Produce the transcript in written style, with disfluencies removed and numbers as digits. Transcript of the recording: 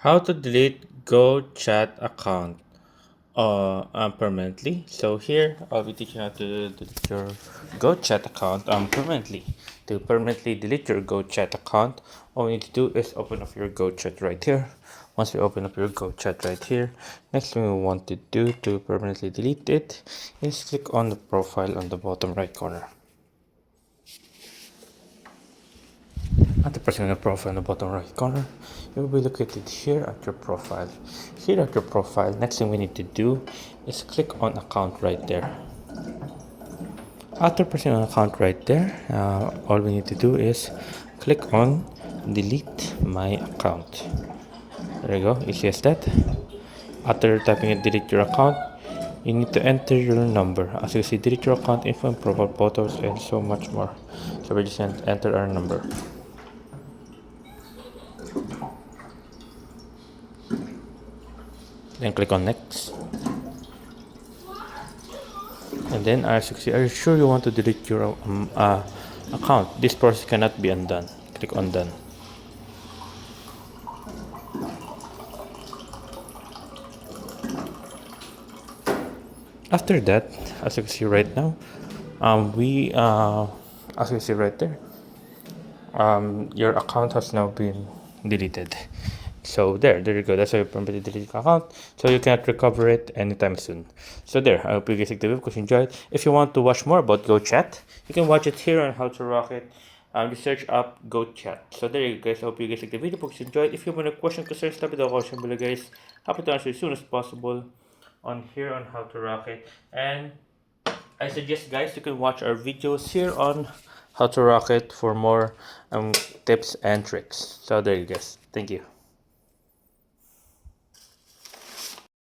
How to delete GoChat account permanently. So here I'll be teaching how to delete your GoChat account permanently. To permanently delete your GoChat account, all we need to do is open up your GoChat right here. Once we open up your GoChat right here, next thing we want to do to permanently delete it is click on the profile on the bottom right corner. After pressing on the profile in the bottom right corner, you will be located here at your profile. Here at your profile, next thing we need to do is click on account right there. After pressing on account right there, all we need to do is click on delete my account. There you go, easy as that. After typing in delete your account, you need to enter your number. As you see, delete your account info and profile photos and so much more. So we just enter our number. Then click on next. And then as you see, are you sure you want to delete your account? This process cannot be undone. Click on done. After that, as you can see right now, as you see right there, your account has now been deleted. So there you go. That's how you permanently delete your account. So you cannot recover it anytime soon. So there, I hope you guys like the video because you enjoyed. If you want to watch more about GoChat, you can watch it here on How to Rock It. Just search up GoChat. So there you guys. I hope you guys like the video because you enjoyed. If you have any questions, concerns, stop it in the question below, guys. Happy to answer as soon as possible on here on How to Rock It. And I suggest guys you can watch our videos here on How to Rock It for more tips and tricks. So there you guys. Thank you.